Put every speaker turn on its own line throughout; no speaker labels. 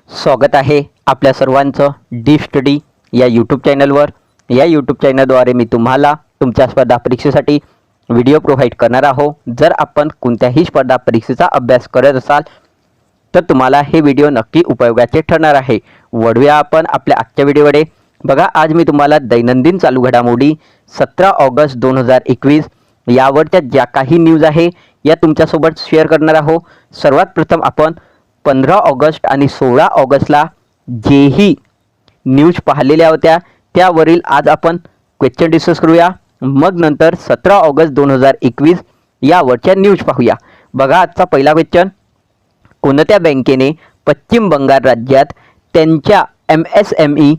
स्वागत आहे आपल्या सर्वांचं डीप स्टडी या यूट्यूब चॅनलवर। या यूट्यूब चॅनलद्वारे मी तुम्हाला तुमच्या स्पर्धा परीक्षेसाठी व्हिडिओ प्रोव्हाइड करणार आहोत। जर आपण कोणत्याही स्पर्धा परीक्षेचा अभ्यास करत असाल तर तुम्हाला हे व्हिडिओ नक्की उपयोगाचे ठरणार आहे। वळूया आपण आपल्या आजच्या व्हिडिओकडे। बघा, आज मी तुम्हाला दैनंदिन चालू घडामोडी 17 ऑगस्ट 2021 यावरच्या ज्या काही न्यूज आहे या तुमच्यासोबत शेअर करणार आहोत। सर्वात प्रथम आपण 15 ऑगस्ट आणि 16 ऑगस्टला जेही न्यूज पाहिलेल्या होत्या त्यावरील आज आपण क्वेश्चन डिस्कस करूया। मग नंतर 17 ऑगस्ट 2021 यावरच्या न्यूज पाहूया। बघा, आजचा पहिला क्वेश्चन, कोणत्या बँकेने पश्चिम बंगाल राज्यात त्यांच्या MSME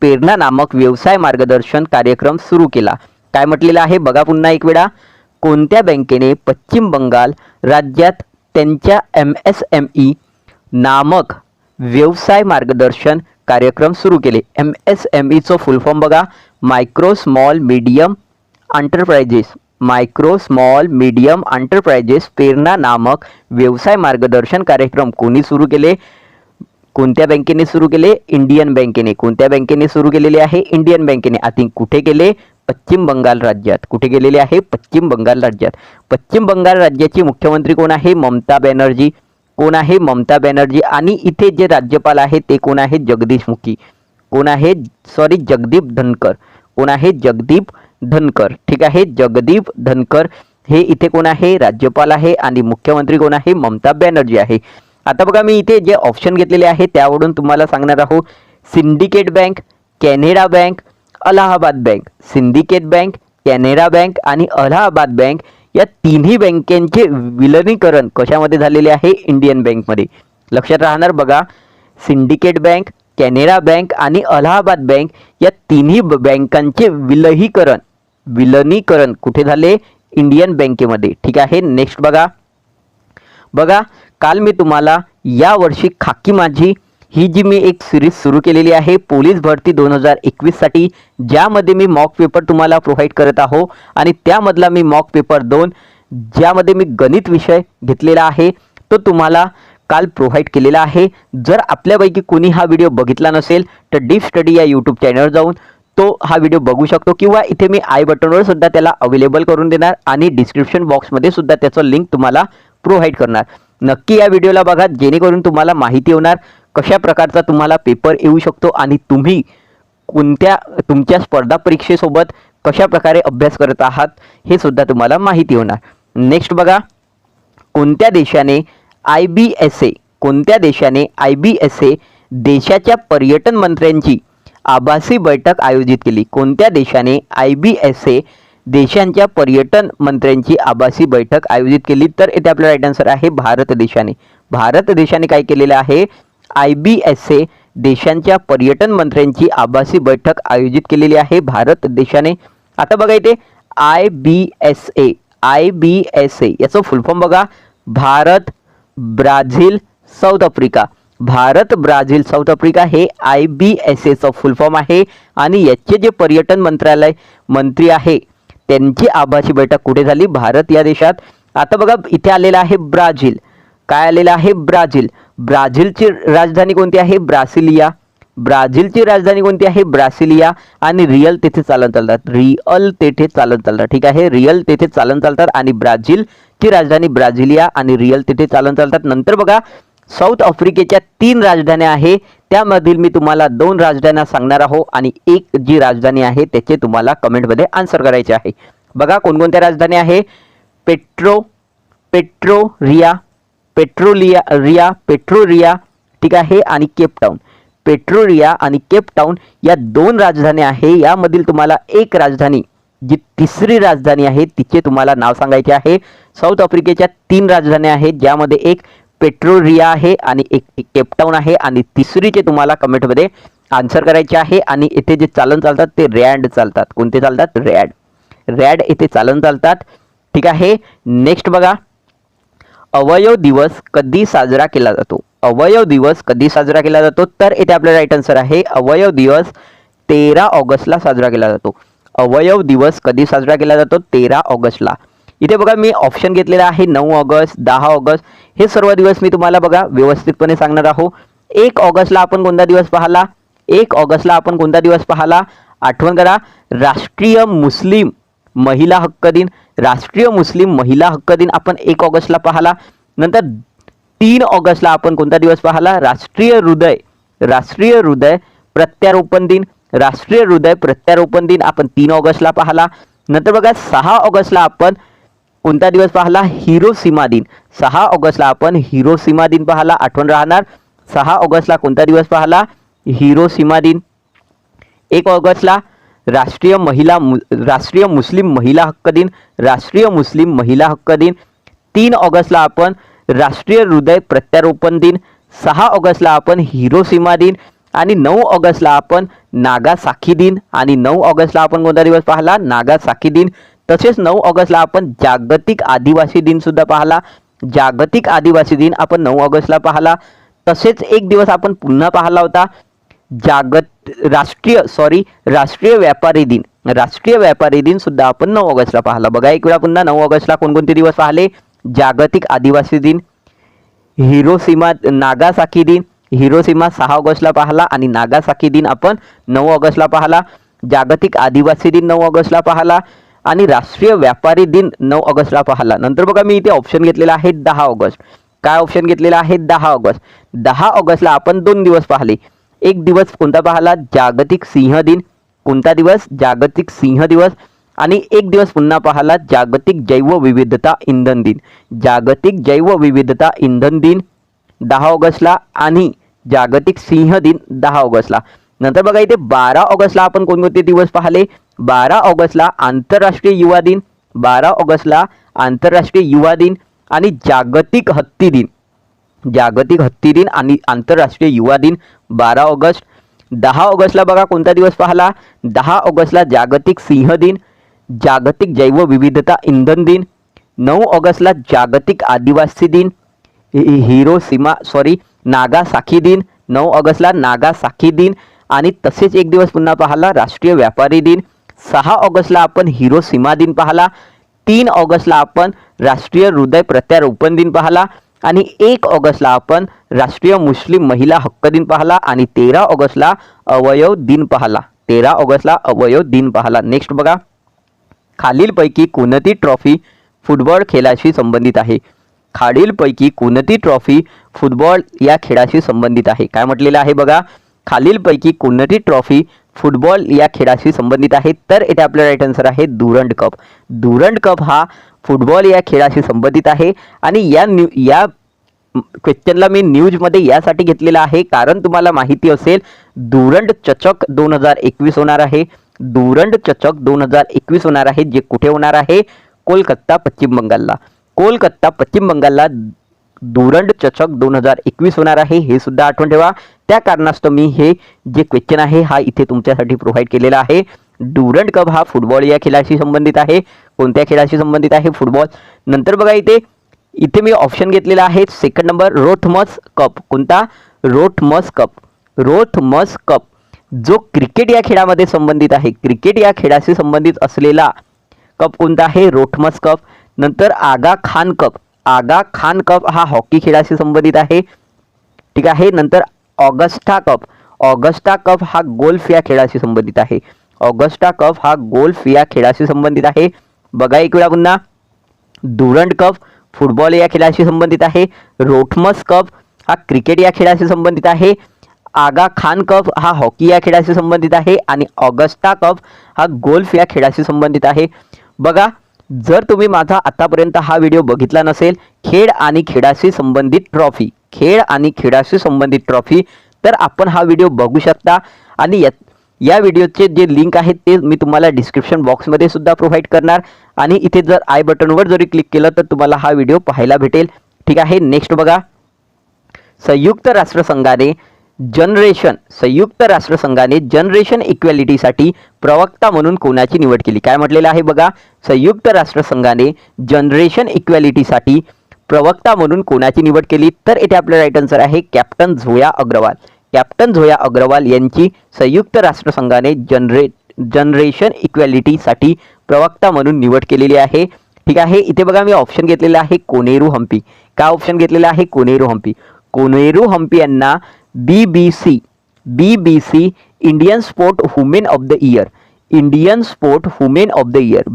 प्रेरणा नामक व्यवसाय मार्गदर्शन कार्यक्रम सुरू केला? काय म्हटलेलं आहे बघा पुन्हा एक वेळा, कोणत्या बँकेने पश्चिम बंगाल राज्यात त्यांच्या MSME नामक व्यवसाय मार्गदर्शन कार्यक्रम सुरू केले? MSME चं फुल फॉर्म बघा, मायक्रो स्मॉल मीडियम एंटरप्राइजेस प्रेरणा नामक व्यवसाय मार्गदर्शन कार्यक्रम कोणी सुरू केले? कोणत्या बँकेने सुरू केले? इंडियन बँकेने। कोणत्या बँकेने सुरू केलेले आहे? इंडियन बँकेने। आधी कुठे केले? पश्चिम बंगाल राज्यात। कुठे गेलेले आहे? पश्चिम बंगाल राज्यात। पश्चिम बंगाल राज्याची मुख्यमंत्री कोण आहे? ममता बॅनर्जी। कोण आहे? ममता बॅनर्जी। आणि इथे जे राज्यपाल आहे ते कोण आहे? जगदीश मुखी। कोण आहे? जगदीप धनकर। कोण आहे? जगदीप धनकर। ठीक आहे, जगदीप धनकर हे इथे कोण आहे? राज्यपाल आहे। आणि मुख्यमंत्री कोण आहे? ममता बॅनर्जी आहे। आता बघा, मी इथे जे ऑप्शन घेतलेले आहे त्यावरून तुम्हाला सांगणार आहोत। Syndicate bank, Canara bank, Allahabad bank. Syndicate bank, Canara bank आणि अलाहाबाद बँक या तिन्ही बँकेचे विलीनीकरण कशामध्ये झालेले आहे? इंडियन बँकमध्ये। लक्षात राहणार बघा, सिंडिकेट बँक, कॅनरा बँक आणि अलाहाबाद बँक या तिन्ही बँकांचे विलीनीकरण कुठे झाले? इंडियन बँकेमध्ये। ठीक आहे, नेक्स्ट बघा, काल मी तुम्हाला या वर्षी खाकी माझी ही जी मी एक सिरीज सुरू केलेली आहे पोलीस भरती 2021 साठी, ज्यामध्ये मी मॉक पेपर तुम्हाला प्रोव्हाइड करत आहो। आणि त्यामधला मी मॉक पेपर 2 ज्यामध्ये मी गणित विषय घेतलेला आहे तो तुम्हाला काल प्रोव्हाइड केलेला आहे। जर आपल्यापैकी कोणी हा व्हिडिओ बघितला नसेल तर डीप स्टडी या यूट्यूब चॅनलवर जाऊन तो हा व्हिडिओ बघू शकतो, किंवा इथे मी आय बटनवर सुद्धा त्याला अवेलेबल करून देणार आणि डिस्क्रिप्शन बॉक्समध्ये सुद्धा त्याचं लिंक तुम्हाला प्रोव्हाइड करणार। नक्की या व्हिडिओला बघा, जेणेकरून तुम्हाला माहिती होणार कशा प्रकारचा तुम्हाला पेपर येऊ शकतो आणि तुम्ही तुमच्या स्पर्धा परीक्षेसोबत कशा प्रकारे अभ्यास करत आहात हे सुद्धा तुम्हाला माहिती होणार। नेक्स्ट बघा, कोणत्या देशाने IBSA देशाच्या पर्यटन मंत्र्यांची आभासी बैठक आयोजित केली? कोणत्या देशाने IBSA देशांच्या पर्यटन मंत्र्यांची आभासी बैठक आयोजित केली? तर इथे आपला राईट आन्सर आहे भारत देशाने। भारत देशाने काय केलेलं आहे? IBSA देशांच्या पर्यटन मंत्र्यांची आभासी बैठक आयोजित केलेली आहे भारत देशाने। आता बघा इथे IBSA याचं फुल फॉर्म बघा, Bharat, Brazil, south Africa. Bharat, Brazil, south Africa हे IBSA चं फुल फॉर्म आहे। आणि याचे जे पर्यटन मंत्री आहे त्यांची आभासी बैठक कुठे झाली? भारत या देशात। आता बघा, इथे आलेला आहे ब्राझील। काय आलेला आहे? ब्राझील। ब्राझीलची राजधानी कोणती आहे? ब्रासिलिया। ब्राझीलची राजधानी कोणती आहे? ब्रासिलिया। आणि रिअल तेथे चालत चालतात। ठीक आहे, रिअल तेथे चालतात आणि ब्राझीलची राजधानी ब्राझिलिया आणि रिअल तेथे चालतात। नंतर बघा, साऊथ आफ्रिकेच्या 3 राजधान्या आहे, त्यामधील मी तुम्हाला 2 राजधान्या सांगणार आहोत आणि एक जी राजधानी आहे त्याचे तुम्हाला कमेंटमध्ये आन्सर करायचे आहे। बघा, कोणकोणत्या राजधान्या आहे? पेट्रोरिया, ठीक आहे, आणि केपटाऊन। पेट्रोरिया आणि केपटाऊन या 2 राजधान्या आहे। यामधील तुम्हाला एक राजधानी, जी तिसरी राजधानी आहे तिचे तुम्हाला नाव सांगायचे आहे। साऊथ आफ्रिकेच्या 3 राजधान्या आहेत, ज्यामध्ये एक पेट्रोरिया आहे आणि एक केपटाऊन आहे आणि तिसरीचे तुम्हाला कमेंटमध्ये आन्सर करायचे आहे। आणि इथे जे चालतात ते रँड चालतात। कोणते चालतात? रँड इथे चालतात। ठीक आहे, नेक्स्ट बघा, अवयव दिवस कधी साजरा केला जातो? अवयव दिवस कधी साजरा केला जातो? तर इथे आपला राईट आन्सर आहे अवयव दिवस 13 ऑगस्टला साजरा केला जातो। अवयव दिवस कधी साजरा केला जातो? 13 ऑगस्टला। इथे बघा मी ऑप्शन घेतलेला आहे 9 ऑगस्ट, 10 ऑगस्ट, हे सर्व दिवस मी तुम्हाला बघा व्यवस्थितपणे सांगणार आहोत. 1 ऑगस्टला आपण कोणता दिवस पाहिला? 1 ऑगस्टला आपण कोणता दिवस पाहिला? आठवण करा, राष्ट्रीय मुस्लिम महिला हक्क दिन. राष्ट्रीय मुस्लिम महिला हक्क दिन आपण 1 ऑगस्टला पाहिला. नंतर 3 ऑगस्टला आपण कोणता दिवस पाहिला? राष्ट्रीय हृदय प्रत्यारोपण दिन. राष्ट्रीय हृदय प्रत्यारोपण दिन आपण 3 ऑगस्टला पाहिला. नंतर बघा 6 ऑगस्टला आपण कोणता दिवस पाहिला? हिरोशिमा दिन. 6 ऑगस्टला आपण हिरोशिमा दिन पाहिला. आठवण राहणार, 6 ऑगस्टला कोणता दिवस पाहिला? हिरोशिमा दिन. 1 ऑगस्टला राष्ट्रीय मुस्लिम महिला हक्क दिन. राष्ट्रीय मुस्लिम महिला हक्क दिन. 3 ऑगस्टला आपण राष्ट्रीय हृदय प्रत्यारोपण दिन. 6 ऑगस्टला आपण हिरोशिमा दिन आणि 9 ऑगस्टला आपण नागासाकी दिन. आणि 9 ऑगस्टला आपण कोणता दिवस पाहिला? नागासाकी दिन. तसेच 9 ऑगस्टला आपण जागतिक आदिवासी दिन सुद्धा पाहिला. जागतिक आदिवासी दिन आपण 9 ऑगस्टला पाहिला. तसेच एक दिवस आपण पुन्हा पाहिला होता, राष्ट्रीय व्यापारी दिन. राष्ट्रीय व्यापारी दिन सुद्धा आपण 9 ऑगस्टला पाहिला. बघा एक वेळा पुन्हा 9 ऑगस्टला कोणकोणते दिवस पाहिले? जागतिक आदिवासी दिन, नागासाकी दिन. हिरोशिमा 6 ऑगस्टला पाहिला आणि नागासाकी दिन आपण 9 ऑगस्टला पाहिला. जागतिक आदिवासी दिन 9 ऑगस्टला पाहिला आणि राष्ट्रीय व्यापारी दिन 9 ऑगस्टला पाहिला. नंतर बघा मी इथे ऑप्शन घेतलेला आहे 10 ऑगस्ट. काय ऑप्शन घेतलेला आहे? 10 ऑगस्ट. 10 ऑगस्टला आपण 2 दिवस पाहिले. एक दिवस कोणता पाहिला? जागतिक सिंह दिन. कोणता दिवस? जागतिक सिंह दिवस. आणि एक दिवस पुन्हा पाहिला जागतिक जैवविविधता इंधन दिन. जागतिक जैवविविधता इंधन दिन 10 ऑगस्टला आणि जागतिक सिंह दिन 10 ऑगस्टला. नंतर बघा इथे 12 ऑगस्टला आपण कोणकोणते दिवस पाहिले? 12 ऑगस्टला आंतरराष्ट्रीय युवा दिन. 12 ऑगस्टला आंतरराष्ट्रीय युवा दिन आणि जागतिक हत्ती दिन. जागतिक हत्ती दिन आणि आंतरराष्ट्रीय युवा दिन 12 ऑगस्ट. 10 ऑगस्टला बघा कोणता दिवस पाहिला? 10 ऑगस्टला जागतिक सिंह दिन, जागतिक जैवविविधता इंधन दिन. 9 ऑगस्टला जागतिक आदिवासी दिन, नागासाकी दिन. 9 ऑगस्टला नागासाकी दिन आणि तसेच एक दिवस पुन्हा पाहिला राष्ट्रीय व्यापारी दिन. 6 ऑगस्टला आपण हिरोशिमा दिन पाहिला. 3 ऑगस्टला आपण राष्ट्रीय हृदय प्रत्यारोपण दिन पाहिला आणि 1 ऑगस्टला आपण राष्ट्रीय मुस्लिम महिला हक्क दिन पाहिला आणि 13 ऑगस्टला अवयव दिन पाहिला. 13 ऑगस्टला अवयव दिन पाहिला. नेक्स्ट बघा, खालीलपैकी कोणती ट्रॉफी फुटबॉल खेळाशी संबंधित आहे? खालीलपैकी कोणती ट्रॉफी फुटबॉल या खेळाशी संबंधित आहे? काय म्हटलेलं आहे बघा, खालीलपैकी कोणती ट्रॉफी फुटबॉल या खेळाशी संबंधित आहे? तर इथे आपला राईट आन्सर आहे डुरंड कप. डुरंड कप हा फुटबॉल या खेळाशी संबंधित आहे आणि या क्वेश्चनला मी न्यूजमध्ये यासाठी घेतलेला आहे कारण तुम्हाला माहिती असेल डुरंड चषक 2021 होणार आहे. डुरंड चषक 2021 होणार आहे, जे कुठे होणार आहे? कोलकाता पश्चिम बंगालला. कोलकाता पश्चिम बंगालला डुरंड चषक 2021 होणार आहे, हे सुद्धा आठवण ठेवा. त्या कारणास्तव मी हे जे क्वेश्चन आहे हा इथे तुमच्यासाठी प्रोव्हाइड केलेला आहे. डुरंड कप हा फुटबॉल या खेळाशी संबंधित आहे. कोणत्या खेळाशी संबंधित आहे? फुटबॉल. नंतर बघा इथे मी ऑप्शन घेतलेला आहे सेकंड नंबर रोथमस कप. कोणता? Rothmans cup. रोथमस कप जो क्रिकेट या खेळामध्ये संबंधित आहे. क्रिकेट या खेळाशी संबंधित असलेला कप कोणता आहे? रोथमस कप. नंतर आगा खान कप. आगा खान कप हा हॉकी खेळाशी संबंधित आहे, ठीक आहे. नंतर ऑगस्टा कप. ऑगस्टा कप हा गोल्फ या खेळाशी संबंधित आहे. ऑगस्टा कप हा गोल्फ या खेळाशी संबंधित आहे. बघा एक वेळा पुन्हा, डुरंड कप फुटबॉल या खेळाशी संबंधित आहे. रोथमस कप हा क्रिकेट या खेळाशी संबंधित आहे. आगा खान कप हा हॉकी या खेळाशी संबंधित आहे आणि ऑगस्टा कप हा गोल्फ या खेळाशी संबंधित आहे. बघा, जर तुम्ही माझा आतापर्यंत हा व्हिडिओ बघितला नसेल, खेळ आणि खेळाशी संबंधित ट्रॉफी, खेळ आणि खेळाशी संबंधित ट्रॉफी, तर आपण हा व्हिडिओ बघू शकता आणि या व्हिडिओचे जे लिंक आहेत ते मी तुम्हाला डिस्क्रिप्शन बॉक्समध्ये सुद्धा प्रोव्हाइड करणार आणि इथे जर आय बटनवर जरी क्लिक केलं तर तुम्हाला हा व्हिडिओ पाहायला भेटेल, ठीक आहे. नेक्स्ट बघा, संयुक्त राष्ट्रसंघाने जनरेशन इक्वॅलिटीसाठी प्रवक्ता म्हणून कोणाची निवड केली? काय म्हटलेलं आहे बघा, संयुक्त राष्ट्रसंघाने जनरेशन इक्वॅलिटीसाठी प्रवक्ता म्हणून कोणाची निवड केली? तर इथे आपला राईट आन्सर आहे कॅप्टन झोया अग्रवाल. कॅप्टन झोया अग्रवाल यांची संयुक्त राष्ट्रसंघाने जनरेशन इक्वॅलिटीसाठी प्रवक्ता म्हणून निवड केलेली आहे. ठीक आहे. इथे बघा मी ऑप्शन घेतलेला आहे कोनेरू हम्पी. काय ऑप्शन घेतलेला आहे? कोनेरू हम्पी. कोनेरू हम्पी यांना BBC Indian sport women of the year, Indian sport women of the year,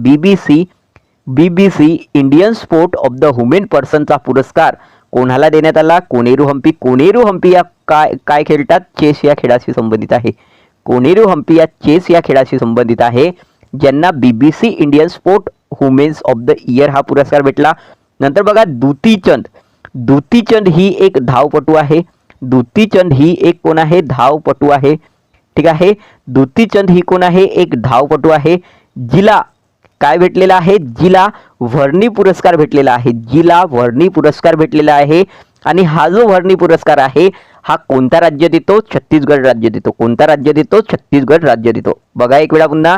BBC Indian sport of the women पर्सनचा पुरस्कार कोणाला देण्यात आला? कोनेरू हम्पी. कोनेरू हम्पी या काय खेळतात? चेस या खेळाशी संबंधित आहे. कोनेरू हम्पी या चेस या खेळाशी संबंधित आहे, ज्यांना BBC Indian sport women's of the year हा पुरस्कार भेटला. नंतर बघा दुती चंद ही एक धावपटू आहे. दुती चंद ही एक कोण आहे? धावपटू आहे. ठीक आहे. दुती चंद ही कोण आहे? एक धावपटू आहे. जिला काय भेटलेला आहे? जिला व्हर्नी पुरस्कार भेटलेला आहे. जिला व्हर्नी पुरस्कार भेटलेला आहे. आणि हा जो व्हर्नी पुरस्कार आहे हा कोणता राज्य देतो? छत्तीसगड राज्य देतो. कोणता राज्य देतो? छत्तीसगड राज्य देतो. बघा एक वेळा पुन्हा,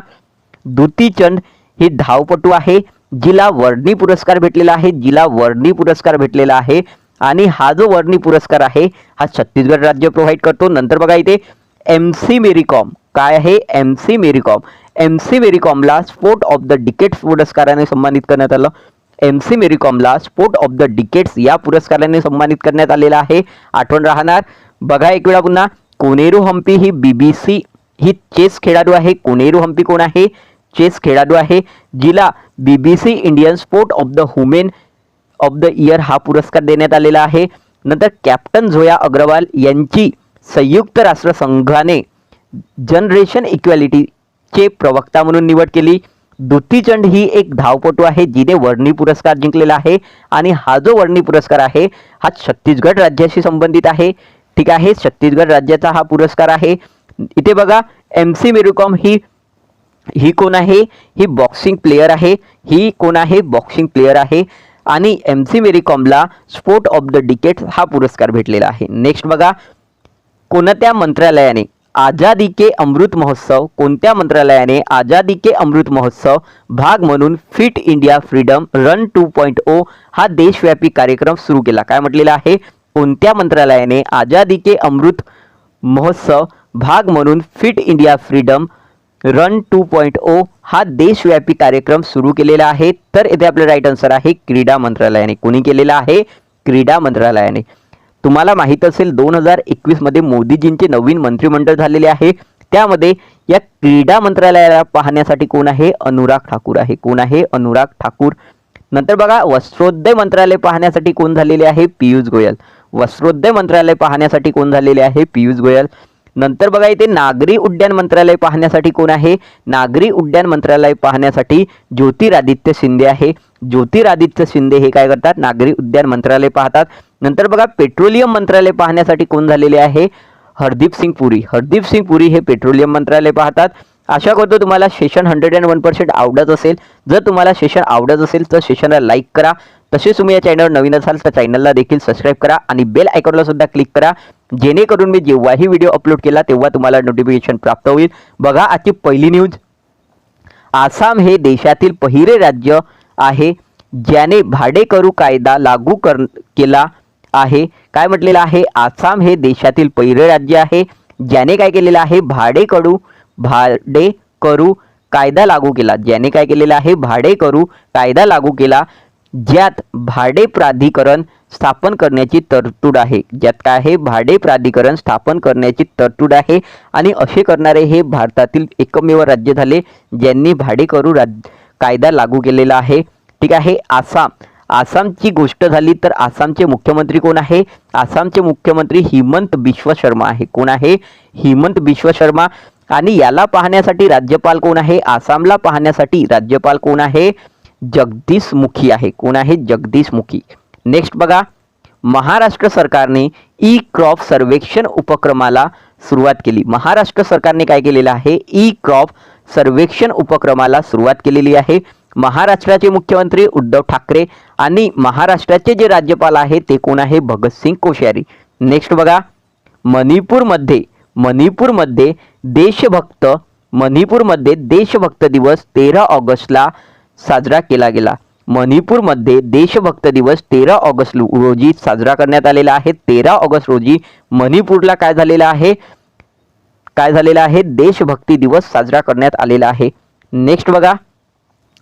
दुती चंद ही धावपटू आहे, जिला वर्णी पुरस्कार भेटलेला आहे. जिला वर्णी पुरस्कार भेटलेला आहे. आणि हा जो वर्णी पुरस्कार आहे हा छत्तीसगड राज्य प्रोव्हाइड करतो. नंतर बघा इथे MC मेरी कॉम. काय आहे? MC मेरी कॉम. MC मेरी कॉमला स्पोर्ट ऑफ द डिकेट्स पुरस्काराने सन्मानित करण्यात आलं. MC मेरी कॉमला स्पोर्ट ऑफ द डिकेट्स या पुरस्काराने सन्मानित करण्यात आलेला आहे. आठवण राहणार. बघा एक वेळा पुन्हा, कोनेरू हम्पी ही बीबीसी ही चेस खेळाडू आहे. कोनेरू हम्पी कोण आहे? चेस खेळाडू आहे, जिला BBC Indian sport of the women of the year हा पुरस्कार देण्यात आलेला आहे. नंतर कॅप्टन झोया अग्रवाल यांची संयुक्त राष्ट्र संघाने जनरेशन इक्वॅलिटीचे प्रवक्ता म्हणून निवड केली. दुती चंद ही एक धावपटू आहे, जिने वर्णी पुरस्कार जिंकलेला आहे. आणि हा जो वर्णी पुरस्कार आहे हा छत्तीसगड राज्याशी संबंधित आहे. ठीक आहे. छत्तीसगड राज्याचा हा पुरस्कार आहे. इथे बघा, MC मेरी कॉम ही कोण आहे? ही बॉक्सिंग प्लेयर आहे. ही कोण आहे? बॉक्सिंग प्लेयर आहे. आणि MC मेरी कॉमला स्पोर्ट ऑफ द डिकेट हा पुरस्कार भेटलेला आहे. नेक्स्ट बघा, कोणत्या मंत्रालयाने आजादी के अमृत महोत्सव, कोणत्या मंत्रालयाने आजादी के अमृत महोत्सव भाग म्हणून फिट इंडिया फ्रीडम रन 2.0 हा देशव्यापी कार्यक्रम सुरू केला? काय म्हटलेला आहे? कोणत्या मंत्रालयाने आजादी के अमृत महोत्सव भाग म्हणून फिट इंडिया फ्रीडम रन 2.0 हा देशव्यापी कार्यक्रम सुरू केलेला आहे? तर इथे आपलं राईट आन्सर आहे क्रीडा मंत्रालयाने. कोणी केलेला आहे? क्रीडा मंत्रालयाने. तुम्हाला माहित असेल 2021 मध्ये मोदीजींचे नवीन मंत्रिमंडळ झालेले आहे. त्यामध्ये या क्रीडा मंत्रालयाला पाहण्यासाठी कोण आहे? अनुराग ठाकूर आहे. कोण आहे? अनुराग ठाकूर. नंतर बघा, वस्त्रोद्योग मंत्रालय पाहण्यासाठी कोण झालेले आहे? पियुष गोयल. वस्त्रोद्योग मंत्रालय पाहण्यासाठी कोण झालेले आहे? पियुष गोयल. नंतर बघा इथे नागरी उड्डाण मंत्रालय पाहण्यासाठी कोण आहे? नागरी उड्डाण मंत्रालय पाहण्यासाठी ज्योतिरादित्य शिंदे आहे. ज्योतिरादित्य शिंदे हे काय करतात? नागरी उड्डाण मंत्रालय पाहतात. नंतर बघा, पेट्रोलियम मंत्रालय पाहण्यासाठी कोण झालेले आहे? हरदीप सिंग पुरी. हरदीप सिंग पुरी हे पेट्रोलियम मंत्रालय पाहतात. आशा करतो तुम्हाला सेशन 101% आवडत असेल. जर तुम्हाला सेशन आवडत असेल तर सेशनला लाईक करा. तसेच तुम्ही या चॅनलवर नवीन असाल तर चॅनलला देखील सबस्क्राईब करा आणि बेल आयकॉनला सुद्धा क्लिक करा, जेणेकरून मी जेव्हाही व्हिडिओ अपलोड केला तेव्हा तुम्हाला नोटिफिकेशन प्राप्त होईल. बघा आजची पहिली न्यूज, आसाम हे देशातील पहिले राज्य आहे ज्याने भाडेकरू कायदा लागू केला आहे. काय म्हटलेलं आहे? आसाम हे देशातील पहिले राज्य आहे ज्याने काय केलेलं आहे? भाडेकरू कायदा लागू केला. ज्याने काय केलेला आहे? भाडेकरू कायदा लागू केला, ज्यात भाडे प्राधिकरण स्थापन करण्याची तरतूद आहे. ज्यात काय आहे? भाडे प्राधिकरण स्थापन करण्याची तरतूद आहे. आणि असे करणारे हे भारतातील एकमेव राज्य झाले ज्यांनी भाडेकरू कायदा लागू केलेला आहे. ठीक आहे. आसामची गोष्ट झाली तर आसामचे मुख्यमंत्री कोण आहे? आसामचे मुख्यमंत्री हिमंत बिश्व शर्मा आहे. कोण आहे? हिमंत बिश्व शर्मा. आणि याला पाहण्यासाठी राज्यपाल कोण आहे? आसामला पाहण्यासाठी राज्यपाल कोण आहे? जगदीश मुखी आहे. कोण आहे? जगदीश मुखी. नेक्स्ट बघा, महाराष्ट्र सरकारने ई क्रॉप सर्वेक्षण उपक्रमाला सुरुवात केली. महाराष्ट्र सरकारने काय केलेलं आहे? ई क्रॉप सर्वेक्षण उपक्रमाला सुरुवात केलेली आहे. महाराष्ट्राचे मुख्यमंत्री उद्धव ठाकरे आणि महाराष्ट्राचे जे राज्यपाल आहे ते कोण आहे? भगतसिंग कोश्यारी. नेक्स्ट बघा, मणिपूरमध्ये देशभक्त दिवस 13 ऑगस्टला साजरा केला गेला. मणिपूरमध्ये देशभक्त दिवस 13 ऑगस्ट रोजी साजरा करण्यात आलेला आहे. 13 ऑगस्ट रोजी मणिपूरला काय झालेला आहे? देशभक्ती दिवस साजरा करण्यात आलेला आहे. नेक्स्ट बघा,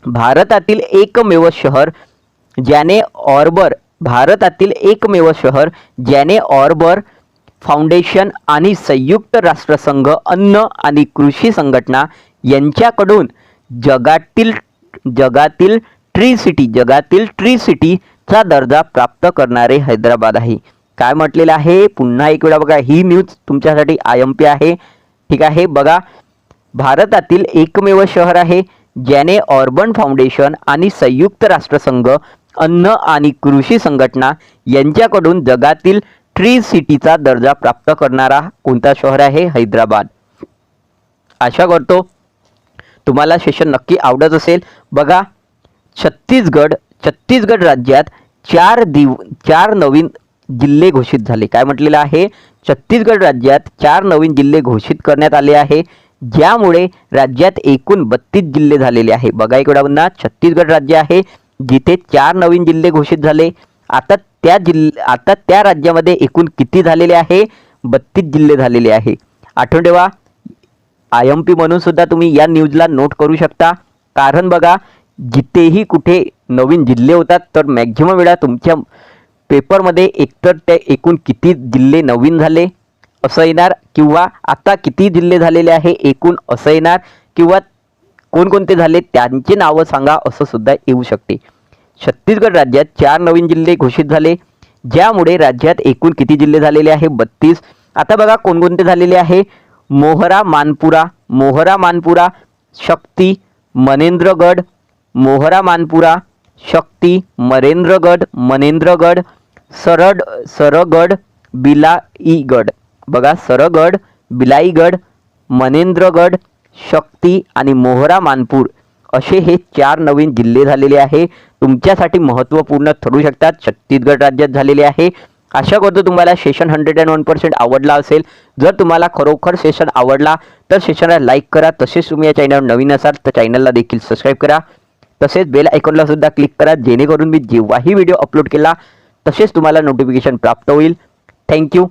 भारतातील एकमेव शहर ज्याने ऑर्बर फाउंडेशन आणि संयुक्त राष्ट्रसंघ अन्न आणि कृषी संघटना यांच्याकडून जगातील ट्री सिटीचा दर्जा प्राप्त करणारे हैदराबाद आहे. काय म्हटलेलं आहे पुन्हा एक वेळा बघा, ही न्यूज तुमच्यासाठी IMP आहे. ठीक आहे, बघा, भारतातील एकमेव शहर आहे ज्याने ऑर्बन फाउंडेशन आणि संयुक्त राष्ट्रसंघ अन्न आणि कृषी संघटना यांच्याकडून जगातील ट्री सिटीचा दर्जा प्राप्त करणारा कोणता शहर आहे? हैदराबाद. आशा करतो तुम्हाला सेशन नक्की आवडत असेल. बघा, छत्तीसगड राज्यात चार नवीन जिल्हे घोषित झाले. काय म्हटलेलं आहे? छत्तीसगड राज्यात 4 नवीन जिल्हे घोषित करण्यात आले आहे, ज्यामुळे राज्यात एकूण 32 जिल्हे झालेले आहे. बघा इकडे पुन्हा छत्तीसगड राज्य आहे जिथे 4 नवीन जिल्हे घोषित झाले. आता त्या राज्यामध्ये एकूण किती झालेले आहे? 32 जिल्हे झालेले आहे. आठवण ठेवा, IMP म्हणून सुद्धा तुम्ही या न्यूजला नोट करू शकता. कारण बघा, जिथेही कुठे नवीन जिल्हे होतात तर मॅक्झिमम वेळा तुमच्या पेपरमध्ये एकतर ते एकूण किती जिल्हे नवीन झाले असं येणार, किंवा आता किती जिल्हे झालेले आहे एकूण असं येणार, किंवा कोणकोणते झाले त्यांची नावं सांगा असं सुद्धा येऊ शकते. छत्तीसगड राज्यात 4 नवीन जिल्हे घोषित झाले, ज्यामुळे राज्यात एकूण किती जिल्हे झालेले आहे? 32. आता बघा कोणकोणते झालेले आहे? मोहरा मानपुरा, शक्ती, मनेंद्रगड, मनेंद्रगड, सरगड, बिलाईगड. बघा, सरगड, बिलाईगड, मनेंद्रगड, शक्ती आणि मोहरा मानपूर असे हे 4 नवीन जिल्हे झालेले आहे. तुमच्यासाठी महत्त्वपूर्ण ठरू शकतात. छत्तीसगड राज्यात झालेले आहे. आशा करतो तुम्हाला सेशन 101% आवडला असेल. जर तुम्हाला खरोखर सेशन आवडला तर सेशनला लाईक करा. तसेच तुम्ही या चॅनलवर नवीन असाल तर चॅनलला देखील सबस्क्राईब करा. तसेच बेल आयकॉनला सुद्धा क्लिक करा, जेणेकरून मी जेव्हाही व्हिडिओ अपलोड केला तसेच तुम्हाला नोटिफिकेशन प्राप्त होईल. थँक्यू.